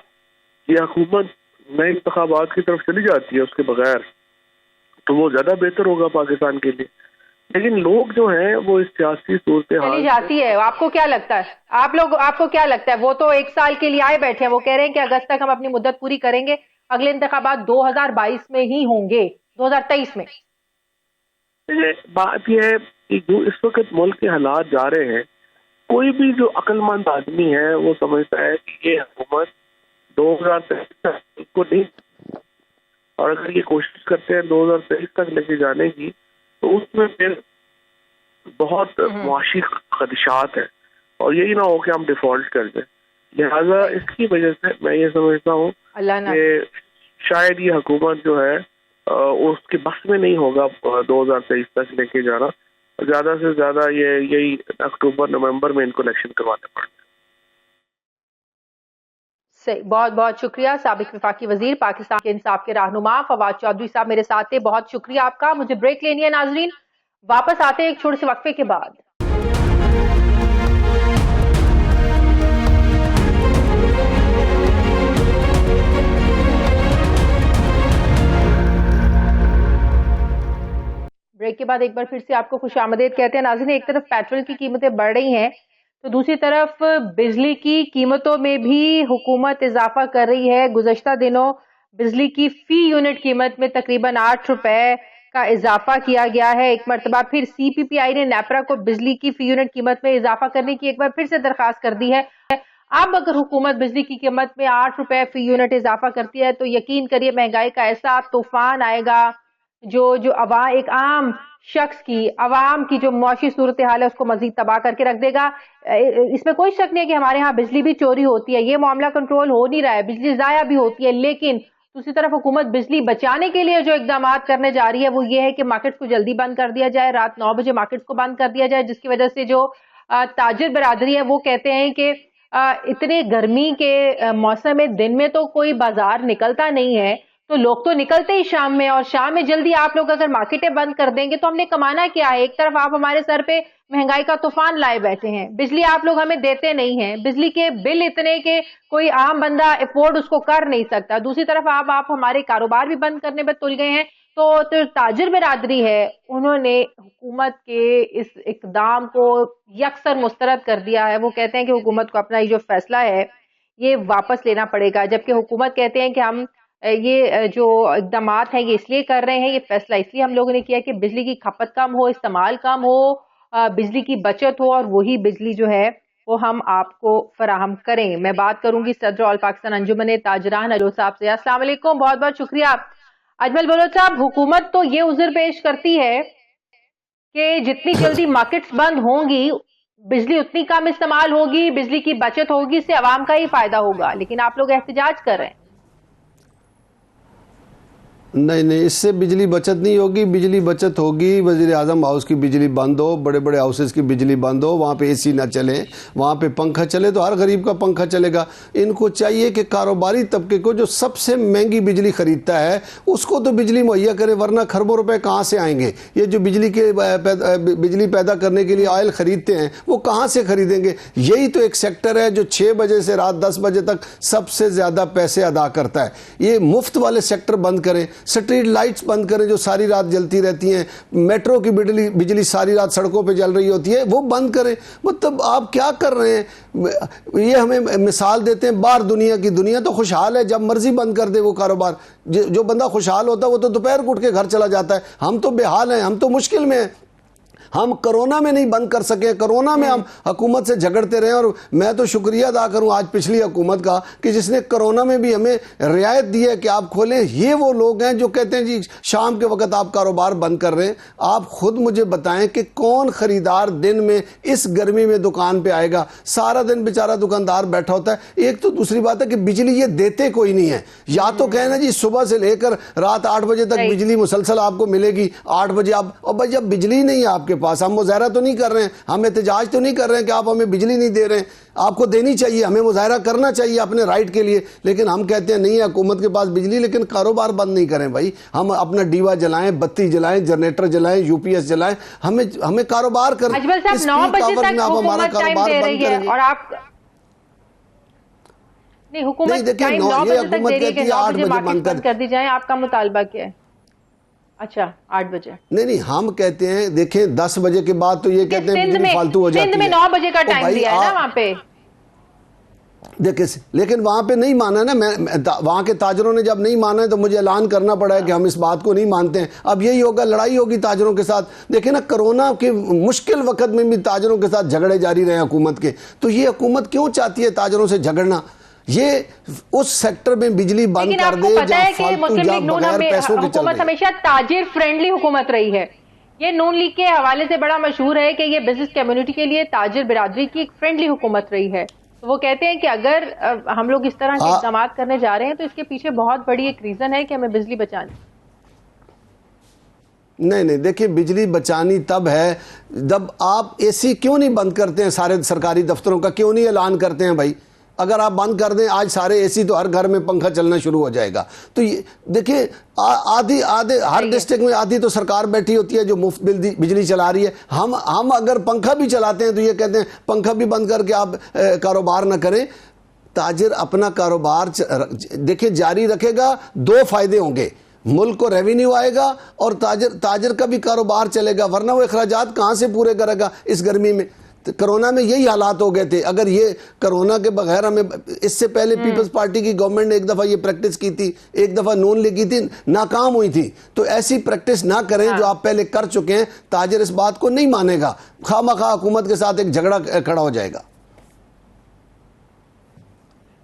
یہ حکومت نئے انتخابات کی طرف چلی جاتی ہے اس کے بغیر تو وہ زیادہ بہتر ہوگا پاکستان کے لیے. لیکن لوگ جو ہیں وہ اس سیاسی صورتحال
چلی جاتی ہے. آپ کو کیا لگتا ہے؟ آپ کو کیا لگتا ہے؟ وہ تو ایک سال کے لیے آئے بیٹھے ہیں، وہ کہہ رہے ہیں کہ اگست تک ہم اپنی مدت پوری کریں گے. اگلے انتخابات 2022 میں ہی ہوں گے، 2023 میں.
بات یہ ہے کہ جو اس وقت ملک کے حالات جا رہے ہیں، کوئی بھی جو عقل مند آدمی ہے وہ سمجھتا ہے کہ یہ حکومت 2023 کو نہیں، اور اگر یہ کوشش کرتے ہیں 2023 تک لے کے جانے کی تو اس میں پھر بہت معاشی خدشات ہیں اور یہی نہ ہو کہ ہم ڈیفالٹ کر دیں. لہٰذا اس کی وجہ سے میں یہ سمجھتا ہوں کہ شاید یہ حکومت جو ہے اس کے بس میں نہیں ہوگا 2023 تک لے کے جانا. زیادہ سے زیادہ یہی اکتوبر نومبر میں ان کو الیکشن کروانے پڑتے ہیں.
صحیح. بہت بہت شکریہ. سابق وفاقی وزیر پاکستان کے انصاف کے رہنما فواد چودھری صاحب میرے ساتھ تھے. بہت شکریہ آپ کا. مجھے بریک لینی ہے ناظرین، واپس آتے ہیں ایک چھوٹے سے وقفے کے بعد. بریک کے بعد ایک بار پھر سے آپ کو خوش آمدید کہتے ہیں. ناظرین، ایک طرف پیٹرول کی قیمتیں بڑھ رہی ہیں تو دوسری طرف بجلی کی قیمتوں میں بھی حکومت اضافہ کر رہی ہے. گزشتہ دنوں بجلی کی فی یونٹ قیمت میں تقریباً 8 روپے کا اضافہ کیا گیا ہے. ایک مرتبہ پھر سی پی پی آئی نے نیپرا کو بجلی کی فی یونٹ قیمت میں اضافہ کرنے کی ایک بار پھر سے درخواست کر دی ہے. اب اگر حکومت بجلی کی قیمت میں 8 روپے فی یونٹ اضافہ کرتی ہے تو یقین کریے مہنگائی کا ایسا طوفان آئے گا جو ایک عام شخص کی، عوام کی جو معاشی صورتحال ہے اس کو مزید تباہ کر کے رکھ دے گا. اس میں کوئی شک نہیں ہے کہ ہمارے ہاں بجلی بھی چوری ہوتی ہے، یہ معاملہ کنٹرول ہو نہیں رہا ہے، بجلی ضائع بھی ہوتی ہے. لیکن دوسری طرف حکومت بجلی بچانے کے لیے جو اقدامات کرنے جا رہی ہے وہ یہ ہے کہ مارکیٹس کو جلدی بند کر دیا جائے، رات 9 بجے مارکیٹس کو بند کر دیا جائے، جس کی وجہ سے جو تاجر برادری ہے وہ کہتے ہیں کہ اتنے گرمی کے موسم میں دن میں تو کوئی بازار نکلتا نہیں ہے تو لوگ تو نکلتے ہی شام میں، اور شام میں جلدی آپ لوگ اگر مارکیٹیں بند کر دیں گے تو ہم نے کمانا کیا ہے؟ ایک طرف آپ ہمارے سر پہ مہنگائی کا طوفان لائے بیٹھے ہیں، بجلی آپ لوگ ہمیں دیتے نہیں ہیں، بجلی کے بل اتنے کہ کوئی عام بندہ افورڈ اس کو کر نہیں سکتا، دوسری طرف آپ ہمارے کاروبار بھی بند کرنے پہ تل گئے ہیں۔ تو تاجر برادری ہے، انہوں نے حکومت کے اس اقدام کو یکسر مسترد کر دیا ہے۔ وہ کہتے ہیں کہ حکومت کو اپنا یہ جو فیصلہ ہے یہ واپس لینا پڑے گا، جبکہ حکومت کہتے ہیں کہ ہم یہ جو اقدامات ہیں یہ اس لیے کر رہے ہیں، یہ فیصلہ اس لیے ہم لوگوں نے کیا کہ بجلی کی کھپت کم ہو، استعمال کم ہو، بجلی کی بچت ہو، اور وہی بجلی جو ہے وہ ہم آپ کو فراہم کریں۔ میں بات کروں گی صدر آل پاکستان انجمن تاجران اجمل صاحب سے۔ السلام علیکم، بہت بہت شکریہ اجمل بلوچ صاحب۔ حکومت تو یہ عذر پیش کرتی ہے کہ جتنی جلدی مارکیٹس بند ہوں گی بجلی اتنی کم استعمال ہوگی، بجلی کی بچت ہوگی، اس سے عوام کا ہی فائدہ ہوگا، لیکن آپ لوگ احتجاج کر رہے ہیں۔
نہیں، اس سے بجلی بچت نہیں ہوگی۔ بجلی بچت ہوگی وزیر اعظم ہاؤس کی بجلی بند ہو، بڑے بڑے ہاؤسز کی بجلی بند ہو، وہاں پہ اے سی نہ چلے، وہاں پہ پنکھا چلے تو ہر غریب کا پنکھا چلے گا۔ ان کو چاہیے کہ کاروباری طبقے کو جو سب سے مہنگی بجلی خریدتا ہے اس کو تو بجلی مہیا کرے، ورنہ کھربوں روپے کہاں سے آئیں گے؟ یہ جو بجلی پیدا کرنے کے لیے آئل خریدتے ہیں وہ کہاں سے خریدیں گے؟ یہی تو ایک سیکٹر ہے جو 6 بجے سے رات 10 بجے تک سب سے زیادہ پیسے ادا کرتا ہے۔ یہ مفت والے سیکٹر بند کریں، سٹریٹ لائٹس بند کریں جو ساری رات جلتی رہتی ہیں، میٹرو کی بجلی ساری رات سڑکوں پہ جل رہی ہوتی ہے وہ بند کریں۔ مطلب آپ کیا کر رہے ہیں؟ یہ ہمیں مثال دیتے ہیں باہر دنیا تو خوشحال ہے، جب مرضی بند کر دے وہ کاروبار۔ جو بندہ خوشحال ہوتا ہے وہ تو دوپہر کو اٹھ کے گھر چلا جاتا ہے۔ ہم تو بے حال ہیں، ہم تو مشکل میں ہیں۔ ہم کرونا میں نہیں بند کر سکے، کرونا میں ہم حکومت سے جھگڑتے رہے، اور میں تو شکریہ ادا کروں آج پچھلی حکومت کا کہ جس نے کرونا میں بھی ہمیں رعایت دی ہے کہ آپ کھولیں۔ یہ وہ لوگ ہیں جو کہتے ہیں جی شام کے وقت آپ کاروبار بند کر رہے ہیں۔ آپ خود مجھے بتائیں کہ کون خریدار دن میں اس گرمی میں دکان پہ آئے گا؟ سارا دن بیچارہ دکاندار بیٹھا ہوتا ہے۔ ایک تو دوسری بات ہے کہ بجلی یہ دیتے کوئی نہیں ہے، یا تو کہنا جی صبح سے لے کر رات 8 بجے تک بجلی مسلسل آپ کو ملے گی، 8 بجے آپ، اور بھائی جب بجلی نہیں ہے آپ کے پاس، ہم مظاہرہ تو نہیں کر رہے ہیں، ہم احتجاج تو نہیں کر رہے ہیں کہ آپ ہمیں بجلی نہیں دے رہے ہیں، آپ کو دینی چاہیے، ہمیں مظاہرہ کرنا چاہیے اپنے رائٹ کے لیے، لیکن ہم کہتے ہیں نہیں ہے حکومت کے پاس بجلی، لیکن کاروبار بند نہیں کریں بھائی۔ ہم اپنا ڈیوا جلائیں، بتی جلائیں، جنریٹر جلائیں، یو پی ایس جلائیں، ہمیں کاروبار کریں۔
اجمل صاحب 9 بجے تک حکومت ٹائم دے رہی ہے، اور آپ نہیں، حکومت ٹائم 9 بجے تک دے رہی ہے کہ 9 بجے مارکیٹ بند کر دی جائیں، آپ کا مطالبہ کیا ہے؟ اچھا 8 بجے نہیں،
ہم کہتے ہیں دیکھیں 10 بجے کے بعد تو یہ کہتے ہیں بجلی فالتو ہو جاتی ہے۔
سندھ میں 9 بجے کا ٹائم دیا ہے نا وہاں پہ،
دیکھیں لیکن وہاں پہ نہیں مانا نا، وہاں کے تاجروں نے جب نہیں مانا ہے تو مجھے اعلان کرنا پڑا ہے کہ ہم اس بات کو نہیں مانتے ہیں۔ اب یہی ہوگا، لڑائی ہوگی تاجروں کے ساتھ۔ دیکھیں نا کرونا کے مشکل وقت میں بھی تاجروں کے ساتھ جھگڑے جاری رہے حکومت کے، تو یہ حکومت کیوں چاہتی ہے تاجروں سے جھگڑنا؟ یہ اس سیکٹر میں بجلی بند کر دے جہاں فالتو جہاں بغیر پیسوں کے چل رہے ہیں۔
حکومت ہمیشہ تاجر فرینڈلی حکومت رہی ہے، یہ نون لیگ کے حوالے سے بڑا مشہور ہے کہ یہ بزنس کمیونٹی کے لیے تاجر برادری کی ایک فرینڈلی حکومت رہی ہے۔ تو وہ کہتے ہیں کہ اگر ہم لوگ اس طرح کے اقدامات کرنے جا رہے ہیں تو اس کے پیچھے بہت بڑی ایک ریزن ہے کہ ہمیں بجلی بچانی۔
نہیں دیکھیں، بجلی بچانی تب ہے جب آپ اے سی کیوں نہیں بند کرتے ہیں؟ سارے سرکاری دفتروں کا کیوں نہیں اعلان کرتے ہیں بھائی؟ اگر آپ بند کر دیں آج سارے اے سی تو ہر گھر میں پنکھا چلنا شروع ہو جائے گا۔ تو یہ دیکھیں آدھی ہر ڈسٹرکٹ میں آدھی تو سرکار بیٹھی ہوتی ہے جو مفت بجلی چلا رہی ہے۔ ہم اگر پنکھا بھی چلاتے ہیں تو یہ کہتے ہیں پنکھا بھی بند کر کے آپ کاروبار نہ کریں۔ تاجر اپنا کاروبار دیکھیں جاری رکھے گا، 2 فائدے ہوں گے، ملک کو ریونیو آئے گا اور تاجر کا بھی کاروبار چلے گا، ورنہ وہ اخراجات کہاں سے پورے کرے گا اس گرمی میں؟ کرونا میں یہی حالات ہو گئے تھے۔ اگر یہ کرونا کے بغیر ہمیں، اس سے پہلے پیپلز پارٹی کی گورنمنٹ نے ایک دفعہ یہ پریکٹس کی تھی، ایک دفعہ نون لیگ کی تھی، ناکام ہوئی تھی۔ تو ایسی پریکٹس نہ کریں جو آپ پہلے کر چکے ہیں۔ تاجر اس بات کو نہیں مانے گا، خواہ مخواہ حکومت کے ساتھ ایک جھگڑا کھڑا ہو جائے گا۔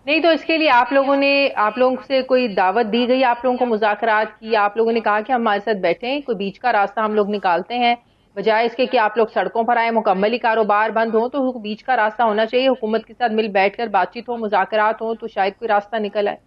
نہیں تو اس کے لیے آپ لوگوں سے کوئی دعوت دی گئی، آپ لوگوں کو مذاکرات کی، آپ لوگوں نے کہا کہ ہم ہمارے ساتھ بیٹھیں، کوئی بیچ کا راستہ ہم لوگ نکالتے ہیں، بجائے اس کے کہ آپ لوگ سڑکوں پر آئیں، مکمل ہی کاروبار بند ہو، تو بیچ کا راستہ ہونا چاہیے، حکومت کے ساتھ مل بیٹھ کر بات چیت ہو، مذاکرات ہو، تو شاید کوئی راستہ نکل آئے۔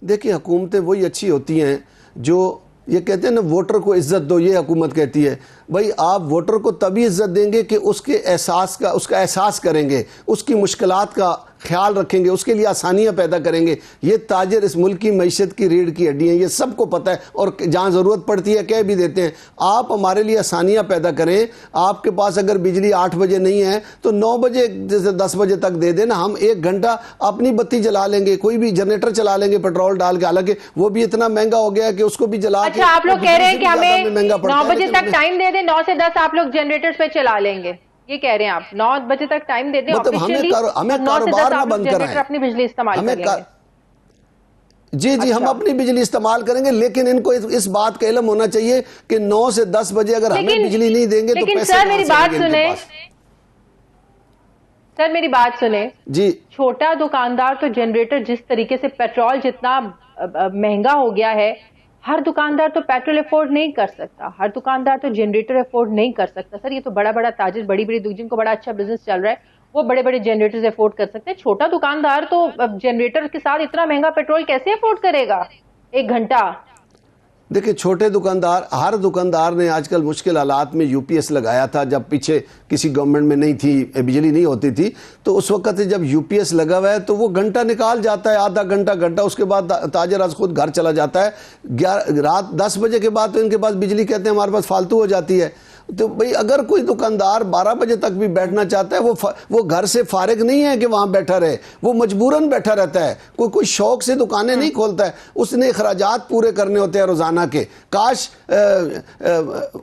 دیکھیں حکومتیں وہی اچھی ہوتی ہیں جو یہ کہتے ہیں نا ووٹر کو عزت دو، یہ حکومت کہتی ہے۔ بھائی آپ ووٹر کو تبھی عزت دیں گے کہ اس کا احساس کریں گے، اس کی مشکلات کا خیال رکھیں گے, اس کے لیے آسانیاں پیدا کریں گے. یہ تاجر اس ملک کی معیشت کی ریڑھ کی ہڈی ہیں, یہ سب کو پتہ ہے, اور جہاں ضرورت پڑتی ہے کہہ بھی دیتے ہیں. آپ ہمارے لیے آسانیاں پیدا کریں. آپ کے پاس اگر بجلی 8 بجے نہیں ہے تو 9 بجے جیسے 10 بجے تک دے دیں نا, ہم 1 گھنٹہ اپنی بتی جلا لیں گے, کوئی بھی جنریٹر چلا لیں گے پیٹرول ڈال کے, حالانکہ وہ بھی اتنا مہنگا ہو گیا ہے کہ اس کو بھی جلا کے.
اچھا, آپ لوگ کہہ رہے ہیں کہ ہمیں 9 بجے تک ٹائم دے دیں, 9 سے 10 آپ لوگ جنریٹرز پہ چلا لیں گے, یہ کہہ رہے ہیں آپ 9 بجے تک ٹائم دے دیں,
مطلب ہمیں کاروبار نہ بند کرائیں,
اپنی بجلی استعمال کر لیں گے.
جی ہم اپنی بجلی استعمال کریں گے, لیکن ان کو اس بات کا علم ہونا چاہیے کہ 9 سے 10 بجے اگر ہمیں بجلی نہیں دیں گے تو پیسے
سر میری بات سنیں, سر میری بات سنیں
جی.
چھوٹا دکاندار تو جنریٹر, جس طریقے سے پیٹرول جتنا مہنگا ہو گیا ہے, ہر دکاندار تو پیٹرول افورڈ نہیں کر سکتا, ہر دکاندار تو جنریٹر افورڈ نہیں کر سکتا. سر یہ تو بڑا بڑا تاجر, بڑی بڑی جن کو بڑا اچھا بزنس چل رہا ہے, وہ بڑے بڑے جنریٹرز افورڈ کر سکتے ہیں. چھوٹا دکاندار تو جنریٹر کے ساتھ اتنا مہنگا پیٹرول کیسے افورڈ کرے گا 1 گھنٹہ؟
دیکھیں چھوٹے دکاندار, ہر دکاندار نے آج کل مشکل حالات میں UPS لگایا تھا. جب پیچھے کسی گورنمنٹ میں نہیں تھی, بجلی نہیں ہوتی تھی, تو اس وقت جب UPS لگا ہوا ہے تو وہ گھنٹہ نکال جاتا ہے, آدھا گھنٹہ, اس کے بعد تاجر از خود گھر چلا جاتا ہے. رات 10 بجے کے بعد تو ان کے پاس بجلی کہتے ہیں ہمارے پاس فالتو ہو جاتی ہے. تو بھئی اگر کوئی دکاندار 12 بجے تک بھی بیٹھنا چاہتا ہے, وہ گھر سے فارغ نہیں ہے کہ وہاں بیٹھا رہے, وہ مجبوراً بیٹھا رہتا ہے. کوئی شوق سے دکانیں نہیں کھولتا ہے, اس نے اخراجات پورے کرنے ہوتے ہیں روزانہ کے. کاش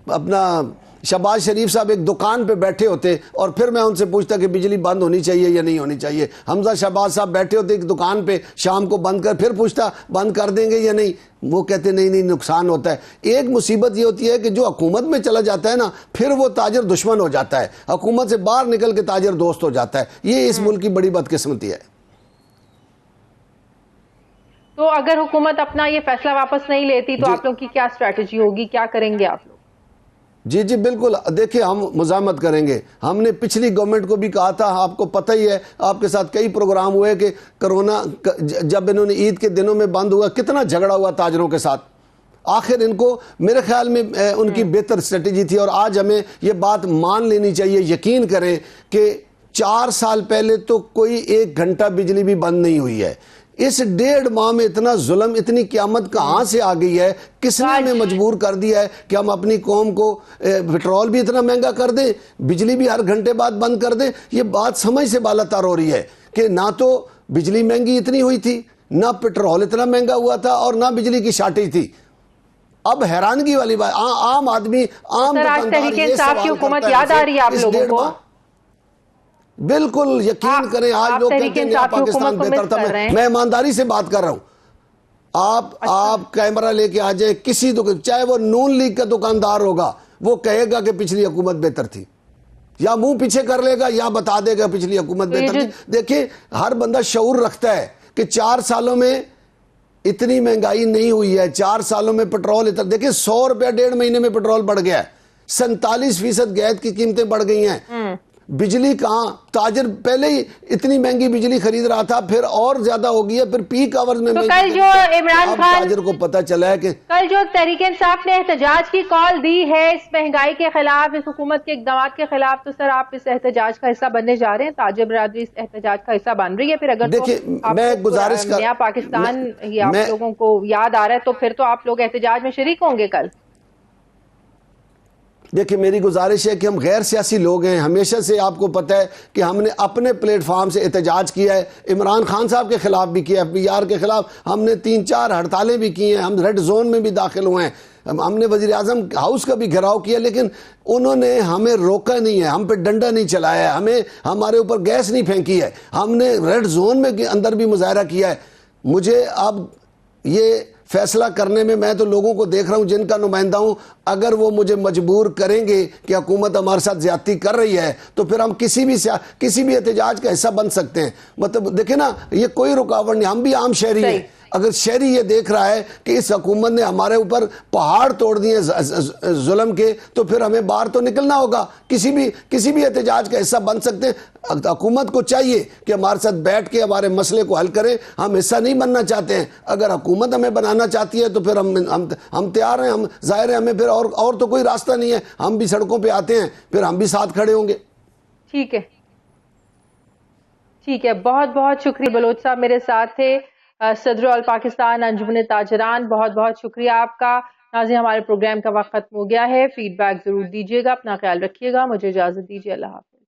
اپنا شہباز شریف صاحب ایک دکان پہ بیٹھے ہوتے اور پھر میں ان سے پوچھتا کہ بجلی بند ہونی چاہیے یا نہیں ہونی چاہیے. حمزہ شہباز صاحب بیٹھے ہوتے ایک دکان پہ شام کو بند کر, پھر پوچھتا بند کر دیں گے یا نہیں, وہ کہتے نہیں نقصان ہوتا ہے. ایک مصیبت یہ ہوتی ہے کہ جو حکومت میں چلا جاتا ہے نا, پھر وہ تاجر دشمن ہو جاتا ہے, حکومت سے باہر نکل کے تاجر دوست ہو جاتا ہے. یہ اس ملک کی بڑی بدقسمتی ہے.
تو اگر حکومت اپنا یہ فیصلہ واپس نہیں لیتی تو آپ لوگ کی کیا اسٹریٹجی ہوگی, کیا کریں گے آپ لوگ؟
جی بالکل, دیکھیں ہم مزاحمت کریں گے. ہم نے پچھلی گورنمنٹ کو بھی کہا تھا, آپ کو پتہ ہی ہے, آپ کے ساتھ کئی پروگرام ہوئے کہ کرونا جب انہوں نے عید کے دنوں میں بند ہوا, کتنا جھگڑا ہوا تاجروں کے ساتھ. آخر ان کو میرے خیال میں ان کی بہتر اسٹریٹجی تھی, اور آج ہمیں یہ بات مان لینی چاہیے. یقین کریں کہ 4 سال پہلے تو کوئی 1 گھنٹہ بجلی بھی بند نہیں ہوئی ہے. اس 1.5 ماہ میں اتنا ظلم, اتنی قیامت کہاں سے آ گئی ہے, کس نے ہمیں مجبور کر دیا ہے کہ ہم اپنی قوم کو پیٹرول بھی اتنا مہنگا کر دیں, بجلی بھی ہر گھنٹے بعد بند کر دیں. یہ بات سمجھ سے بالا تر ہو رہی ہے کہ نہ تو بجلی مہنگی اتنی ہوئی تھی, نہ پیٹرول اتنا مہنگا ہوا تھا, اور نہ بجلی کی شارٹیج تھی. اب حیرانگی والی بات, عام آدمی, عام
تحریک انصاف کی حکومت یاد آ رہی ہے آپ لوگوں کو؟
بالکل یقین کریں, آج لوگ کہتے ہیں نیا پاکستان بہتر تھا. میں ایمانداری سے بات کر رہا ہوں. آپ کیمرہ لے کے آ جائیں کسی دکان, چاہے وہ نون لیگ کا دکاندار ہوگا, وہ کہے گا کہ پچھلی حکومت بہتر تھی, یا منہ پیچھے کر لے گا یا بتا دے گا پچھلی حکومت بہتر تھی. دیکھیں ہر بندہ شعور رکھتا ہے کہ 4 سالوں میں اتنی مہنگائی نہیں ہوئی ہے. 4 سالوں میں پیٹرول اتنا, دیکھیں 100 روپیہ 1.5 مہینے میں پیٹرول بڑھ گیا ہے, 47% گیس کی قیمتیں بڑھ گئی ہیں. بجلی کہاں, تاجر پہلے ہی اتنی مہنگی بجلی خرید رہا تھا, پھر اور زیادہ ہو گئی ہے, پھر پیک آورز میں.
تو کل جو عمران خان,
تاجر کو پتہ چلا ہے کہ
کل جو تحریک انصاف نے احتجاج کی کال دی ہے اس مہنگائی کے خلاف, اس حکومت کے اقدامات کے خلاف, تو سر آپ اس احتجاج کا حصہ بننے جا رہے ہیں؟ تاجر برادری اس احتجاج کا حصہ بن رہی ہے؟ پھر اگر
میں گزارش کر,
نیا پاکستان یہ آپ لوگوں کو یاد آ رہا ہے, تو پھر تو آپ لوگ احتجاج میں شریک ہوں گے کل.
دیکھیں میری گزارش ہے کہ ہم غیر سیاسی لوگ ہیں, ہمیشہ سے آپ کو پتہ ہے کہ ہم نے اپنے پلیٹ فارم سے احتجاج کیا ہے. عمران خان صاحب کے خلاف بھی کیا, FBR کے خلاف ہم نے 3-4 ہڑتالیں بھی کی ہیں, ہم ریڈ زون میں بھی داخل ہوئے ہیں, ہم نے وزیر اعظم ہاؤس کا بھی گھیراؤ کیا, لیکن انہوں نے ہمیں روکا نہیں ہے, ہم پہ ڈنڈا نہیں چلایا ہے, ہمیں ہمارے اوپر گیس نہیں پھینکی ہے, ہم نے ریڈ زون میں اندر بھی مظاہرہ کیا ہے. مجھے اب یہ فیصلہ کرنے میں, میں تو لوگوں کو دیکھ رہا ہوں جن کا نمائندہ ہوں, اگر وہ مجھے مجبور کریں گے کہ حکومت ہمارے ساتھ زیادتی کر رہی ہے تو پھر ہم کسی بھی احتجاج کا حصہ بن سکتے ہیں. مطلب دیکھیں نا, یہ کوئی رکاوٹ نہیں, ہم بھی عام شہری ہیں. اگر شہری یہ دیکھ رہا ہے کہ اس حکومت نے ہمارے اوپر پہاڑ توڑ دیے ظلم کے, تو پھر ہمیں باہر تو نکلنا ہوگا, کسی بھی احتجاج کا حصہ بن سکتے ہیں. حکومت کو چاہیے کہ ہمارے ساتھ بیٹھ کے ہمارے مسئلے کو حل کرے. ہم حصہ نہیں بننا چاہتے ہیں, اگر حکومت ہمیں بنانا چاہتی ہے تو پھر ہم تیار ہیں, ہم ظاہر ہیں, ہمیں پھر اور تو کوئی راستہ نہیں ہے, ہم بھی سڑکوں پہ آتے ہیں, پھر ہم بھی ساتھ کھڑے ہوں گے.
ٹھیک ہے. ٹھیک ہے، بہت بہت شکریہ. بلوچ صاحب میرے ساتھ تھے، صدر آل پاکستان انجمن تاجران. بہت بہت شکریہ آپ کا. ناظرین ہمارے پروگرام کا وقت ختم ہو گیا ہے. فیڈ بیک ضرور دیجیے گا، اپنا خیال رکھیے گا. مجھے اجازت دیجیے، اللہ حافظ.